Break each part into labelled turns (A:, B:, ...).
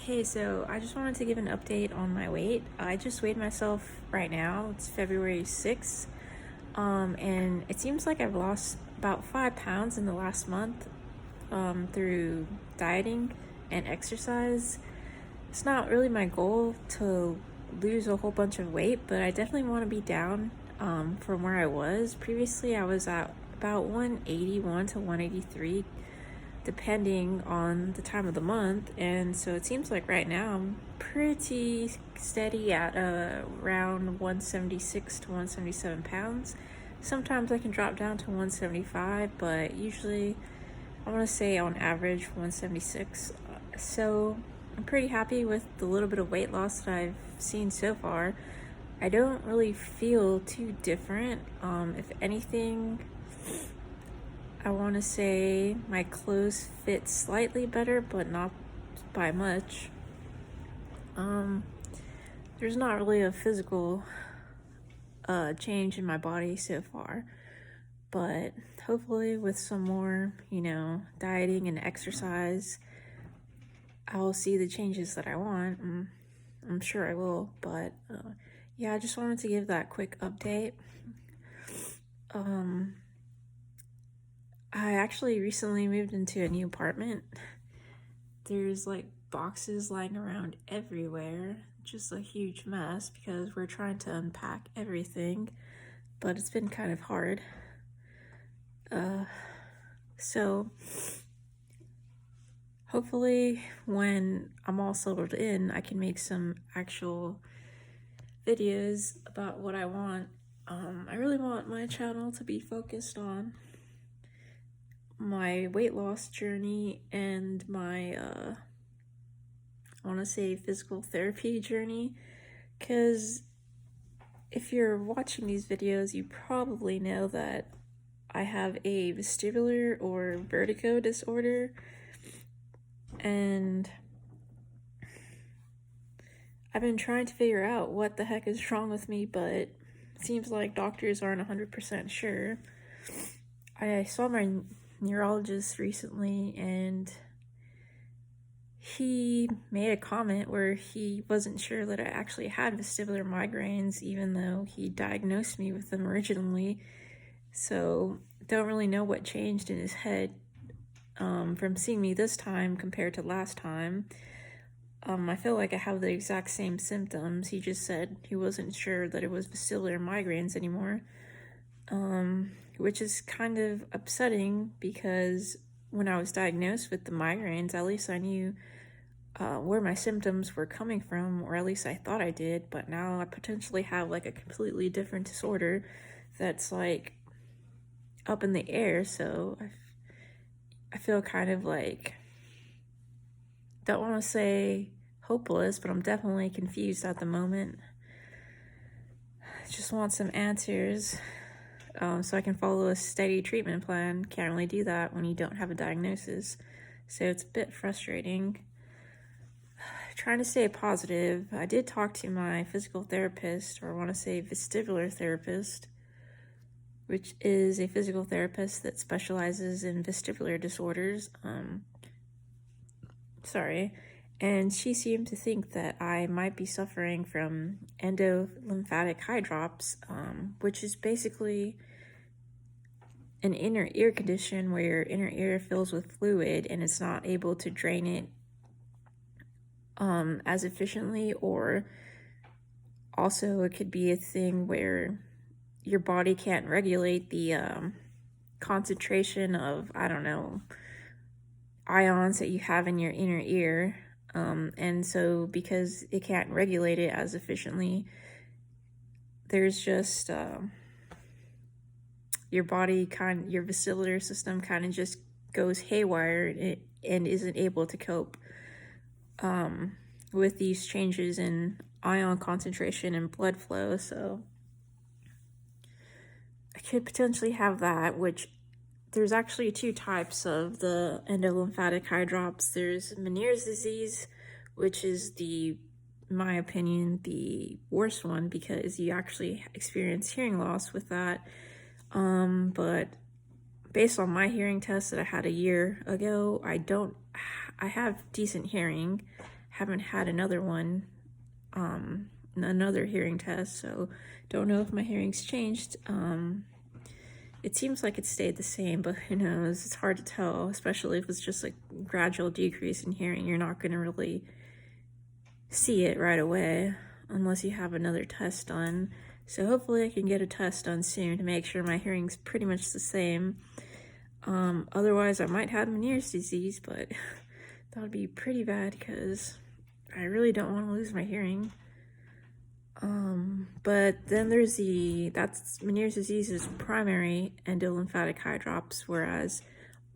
A: Hey, so I just wanted to give an update on my weight. I just weighed myself right now. It's February 6th. And it seems like I've lost about 5 pounds in the last month through dieting and exercise. It's not really my goal to lose a whole bunch of weight, but I definitely want to be down from where I was. Previously, I was at about 181 to 183 depending on the time of the month, and so it seems like right now I'm pretty steady at around 176 to 177 pounds. Sometimes I can drop down to 175, but usually I want to say on average 176. So I'm pretty happy with the little bit of weight loss that I've seen so far. I don't really feel too different. If anything, I want to say my clothes fit slightly better, but not by much. There's not really a physical change in my body so far, but hopefully with some more, dieting and exercise, I'll see the changes that I want. I'm sure I will, but yeah, I just wanted to give that quick update. I actually recently moved into a new apartment. There's like boxes lying around everywhere, just a huge mess because we're trying to unpack everything, but it's been kind of hard. So hopefully when I'm all settled in, I can make some actual videos about what I want. I really want my channel to be focused on my weight loss journey and my I want to say physical therapy journey, because if you're watching these videos, you probably know that I have a vestibular or vertigo disorder, and I've been trying to figure out what the heck is wrong with me, but it seems like doctors aren't 100% sure. I saw my neurologist recently, and he made a comment where he wasn't sure that I actually had vestibular migraines, even though he diagnosed me with them originally. So don't really know what changed in his head from seeing me this time compared to last time. I feel like I have the exact same symptoms. He just said he wasn't sure that it was vestibular migraines anymore, which is kind of upsetting because when I was diagnosed with the migraines, at least I knew where my symptoms were coming from, or at least I thought I did, but now I potentially have like a completely different disorder that's like up in the air. So I feel kind of like, don't want to say hopeless, but I'm definitely confused at the moment. I just want some answers so I can follow a steady treatment plan. Can't really do that when you don't have a diagnosis, so it's a bit frustrating. Trying to stay positive. I did talk to my physical therapist, or I want to say vestibular therapist, which is a physical therapist that specializes in vestibular disorders. And she seemed to think that I might be suffering from endolymphatic hydrops, which is basically an inner ear condition where your inner ear fills with fluid and it's not able to drain it as efficiently, or also it could be a thing where your body can't regulate the concentration of, I don't know, ions that you have in your inner ear, and so because it can't regulate it as efficiently, there's just your vestibular system kind of just goes haywire and isn't able to cope with these changes in ion concentration and blood flow. So I could potentially have that, which there's actually two types of the endolymphatic hydrops. There's Meniere's disease, which is in my opinion, the worst one because you actually experience hearing loss with that. But based on my hearing test that I had a year ago, I have decent hearing. haven't had another one, another hearing test, so don't know if my hearing's changed. It seems like it stayed the same, but who knows? It's hard to tell, especially if it's just like gradual decrease in hearing. You're not going to really see it right away unless you have another test done. So hopefully I can get a test done soon to make sure my hearing's pretty much the same. Otherwise I might have Meniere's disease, but that would be pretty bad because I really don't want to lose my hearing. But then there's that's Meniere's disease is primary endolymphatic eye drops, whereas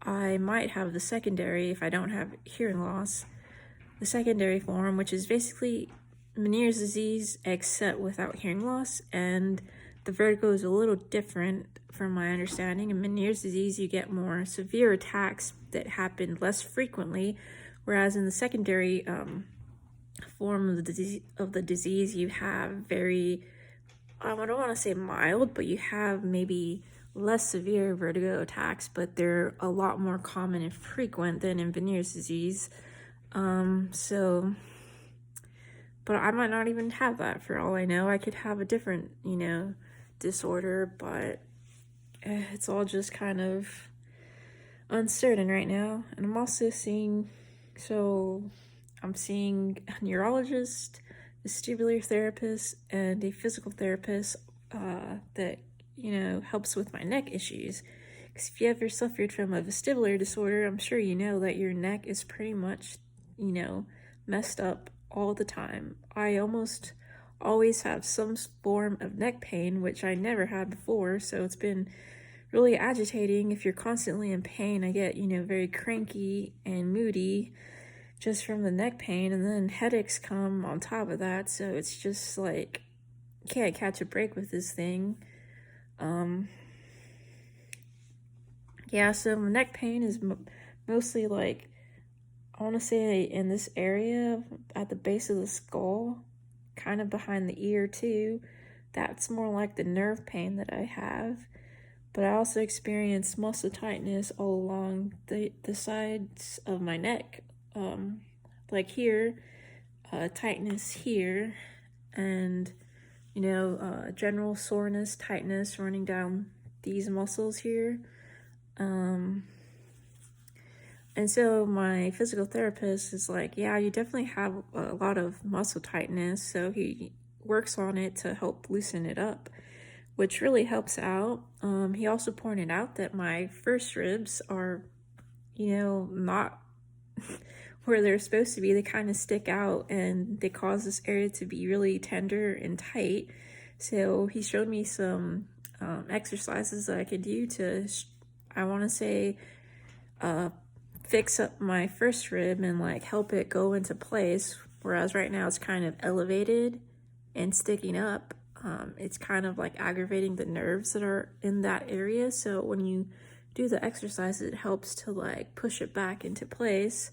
A: I might have the secondary if I don't have hearing loss. The secondary form, which is basically Meniere's disease except without hearing loss, and the vertigo is a little different from my understanding. In Meniere's disease, you get more severe attacks that happen less frequently, whereas in the secondary form of the disease, you have very, I don't want to say mild, but you have maybe less severe vertigo attacks, but they're a lot more common and frequent than in Meniere's disease. But I might not even have that for all I know. I could have a different, disorder, but it's all just kind of uncertain right now. And I'm also I'm seeing a neurologist, a vestibular therapist, and a physical therapist that, helps with my neck issues. Because if you ever suffered from a vestibular disorder, I'm sure you know that your neck is pretty much, messed up all the time. I almost always have some form of neck pain, which I never had before, so it's been really agitating. If you're constantly in pain, I get, very cranky and moody just from the neck pain, and then headaches come on top of that, so it's just like, can't catch a break with this thing. Yeah, so my neck pain is mostly like, I want to say in this area at the base of the skull, kind of behind the ear too. That's more like the nerve pain that I have. But I also experience muscle tightness all along the sides of my neck. Like here, tightness here, and general soreness, tightness running down these muscles here. And so my physical therapist is like, yeah, you definitely have a lot of muscle tightness. So he works on it to help loosen it up, which really helps out. He also pointed out that my first ribs are, not where they're supposed to be. They kind of stick out and they cause this area to be really tender and tight. So he showed me some exercises that I could do to, I want to say, fix up my first rib and like help it go into place. Whereas right now it's kind of elevated and sticking up. It's kind of like aggravating the nerves that are in that area. So when you do the exercises, it helps to like push it back into place.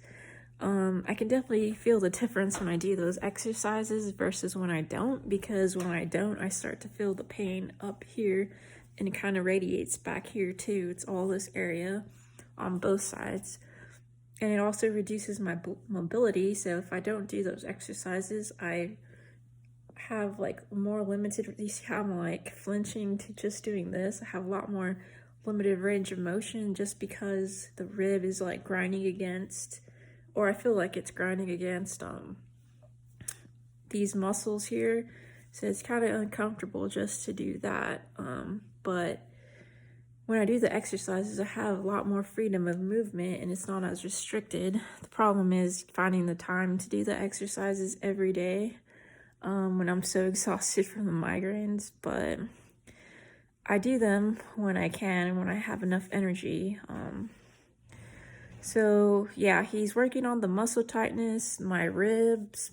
A: I can definitely feel the difference when I do those exercises versus when I don't, because when I don't, I start to feel the pain up here and it kind of radiates back here too. It's all this area on both sides. And it also reduces my mobility. So if I don't do those exercises, I have like more limited, you see how I'm like flinching to just doing this. I have a lot more limited range of motion just because the rib is like grinding against, or I feel like it's grinding against these muscles here. So it's kind of uncomfortable just to do that. But when I do the exercises, I have a lot more freedom of movement and it's not as restricted. The problem is finding the time to do the exercises every day when I'm so exhausted from the migraines. But I do them when I can and when I have enough energy. So yeah, he's working on the muscle tightness, my ribs,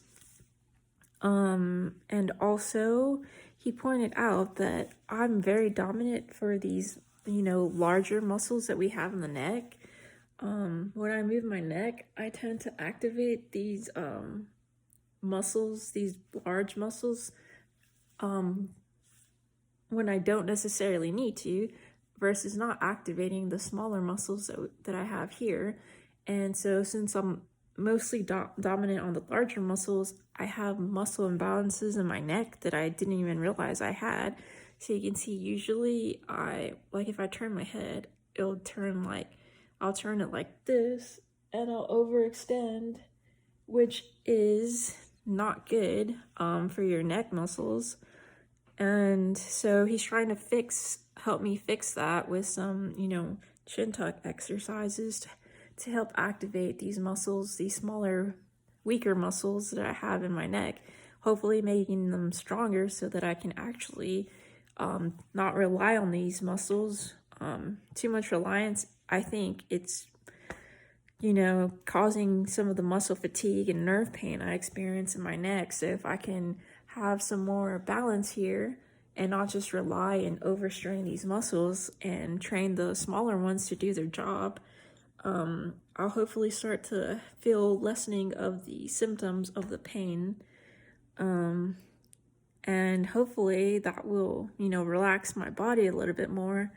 A: and also he pointed out that I'm very dominant for these, larger muscles that we have in the neck. When I move my neck, I tend to activate these muscles, these large muscles, when I don't necessarily need to, versus not activating the smaller muscles that I have here. And so since I'm mostly dominant on the larger muscles, I have muscle imbalances in my neck that I didn't even realize I had. So you can see usually if I turn my head, I'll turn it like this and I'll overextend, which is not good for your neck muscles. And so he's trying to help me fix that with some, chin tuck exercises to help activate these muscles, these smaller, weaker muscles that I have in my neck, hopefully making them stronger so that I can actually not rely on these muscles. Too much reliance, I think it's, causing some of the muscle fatigue and nerve pain I experience in my neck. So if I can have some more balance here and not just rely and overstrain these muscles and train the smaller ones to do their job, I'll hopefully start to feel lessening of the symptoms of the pain. And hopefully that will, relax my body a little bit more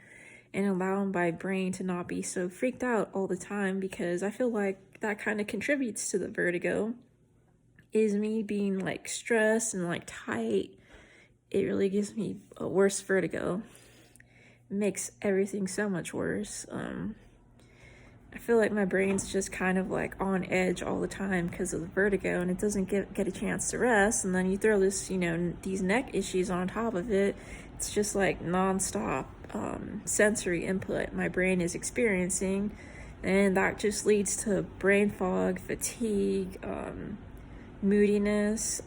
A: and allow my brain to not be so freaked out all the time, because I feel like that kind of contributes to the vertigo, is me being like stressed and like tight. It really gives me a worse vertigo. It makes everything so much worse. I feel like my brain's just kind of like on edge all the time because of the vertigo, and it doesn't get a chance to rest. And then you throw this, these neck issues on top of it. It's just like nonstop sensory input my brain is experiencing, and that just leads to brain fog, fatigue, moodiness.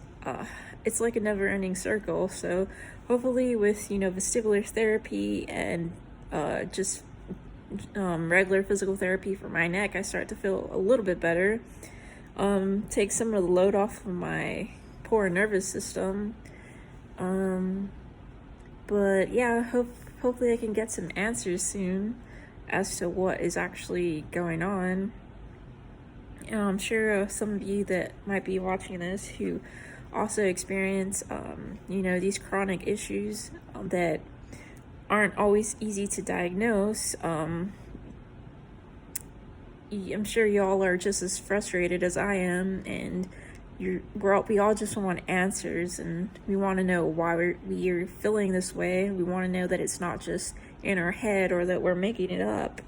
A: It's like a never-ending circle. So hopefully with vestibular therapy and just regular physical therapy for my neck, I start to feel a little bit better. Take some of the load off of my poor nervous system. But yeah, hopefully I can get some answers soon as to what is actually going on. I'm sure some of you that might be watching this who also experience, these chronic issues that aren't always easy to diagnose. I'm sure y'all are just as frustrated as I am, and we all just want answers, and we want to know why we're feeling this way. We want to know that it's not just in our head or that we're making it up.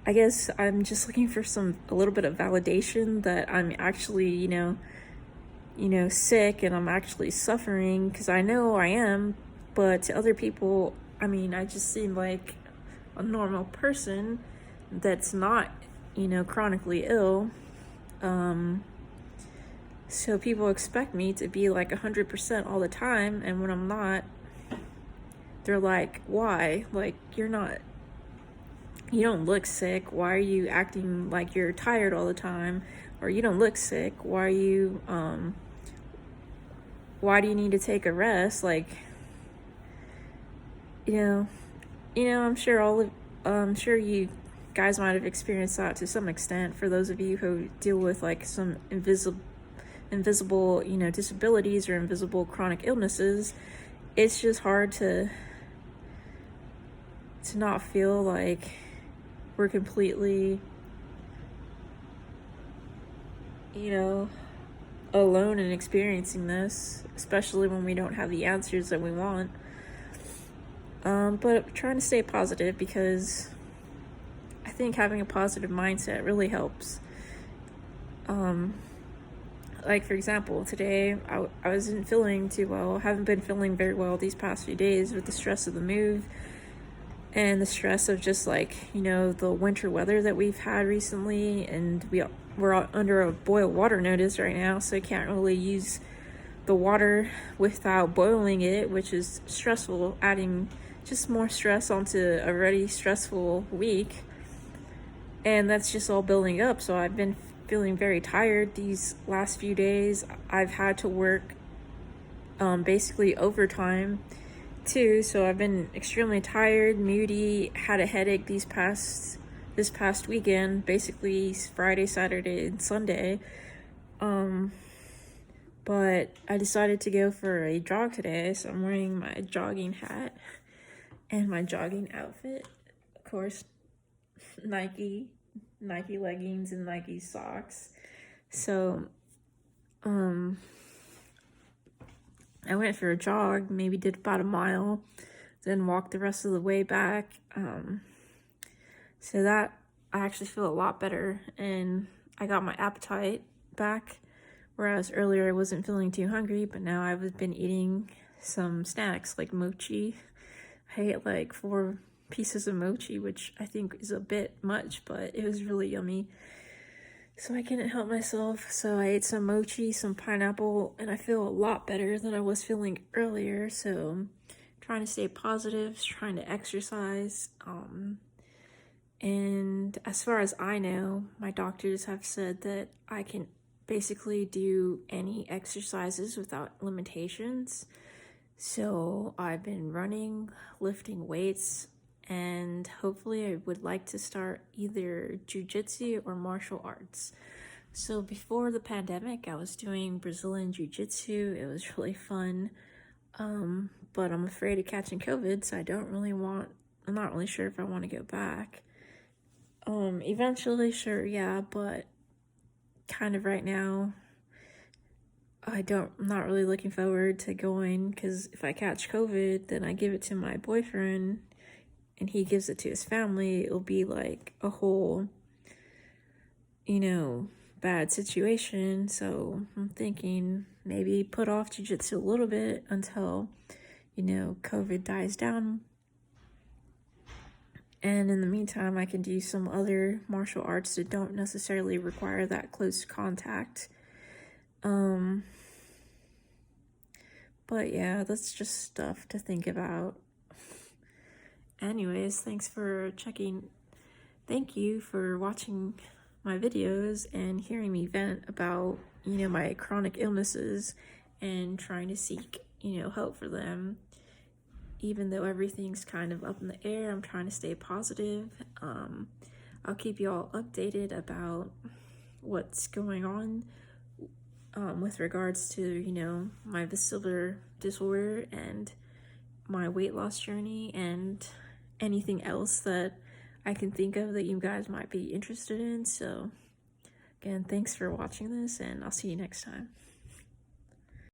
A: I guess I'm just looking for a little bit of validation that I'm actually, sick and I'm actually suffering, because I know I am, but to other people, I just seem like a normal person that's not, chronically ill. So people expect me to be like 100% all the time, and when I'm not, they're like, why? Like, you don't look sick. Why are you acting like you're tired all the time? Or you don't look sick. Why do you need to take a rest? Like, I'm sure you guys might have experienced that to some extent. For those of you who deal with like some invisible, disabilities or invisible chronic illnesses, it's just hard to not feel like we're completely, alone in experiencing this, especially when we don't have the answers that we want. But trying to stay positive, because I think having a positive mindset really helps. Like, for example, today I wasn't feeling too well. I haven't been feeling very well these past few days with the stress of the move and the stress of just like, the winter weather that we've had recently. And we're under a boil water notice right now, so I can't really use the water without boiling it, which is stressful, adding just more stress onto a already stressful week. And that's just all building up. So I've been feeling very tired these last few days. I've had to work basically overtime too, so I've been extremely tired, moody, had a headache this past weekend, basically Friday, Saturday, and Sunday. But I decided to go for a jog today, so I'm wearing my jogging hat and my jogging outfit. Of course, Nike Nike leggings and Nike socks. So, um, I went for a jog, maybe did about a mile, then walked the rest of the way back. So that I actually feel a lot better, and I got my appetite back. Whereas earlier I wasn't feeling too hungry, but now I've been eating some snacks like mochi. I ate like 4 pieces of mochi, which I think is a bit much, but it was really yummy. So I couldn't help myself. So I ate some mochi, some pineapple, and I feel a lot better than I was feeling earlier. So trying to stay positive, trying to exercise. And as far as I know, my doctors have said that I can basically do any exercises without limitations. So I've been running, lifting weights, and hopefully I would like to start either jiu-jitsu or martial arts. So before the pandemic, I was doing Brazilian jiu-jitsu. It was really fun. But I'm afraid of catching COVID, so I'm not really sure if I want to go back. Eventually, sure, yeah, but kind of right now, I'm not really looking forward to going, because if I catch COVID, then I give it to my boyfriend and he gives it to his family. It'll be like a whole, bad situation. So I'm thinking maybe put off jiu-jitsu a little bit until, COVID dies down. And in the meantime, I can do some other martial arts that don't necessarily require that close contact. But yeah, that's just stuff to think about. Anyways, thank you for watching my videos and hearing me vent about, my chronic illnesses and trying to seek, help for them. Even though everything's kind of up in the air, I'm trying to stay positive. I'll keep you all updated about what's going on with regards to, my vestibular disorder and my weight loss journey and anything else that I can think of that you guys might be interested in. So again, thanks for watching this, and I'll see you next time.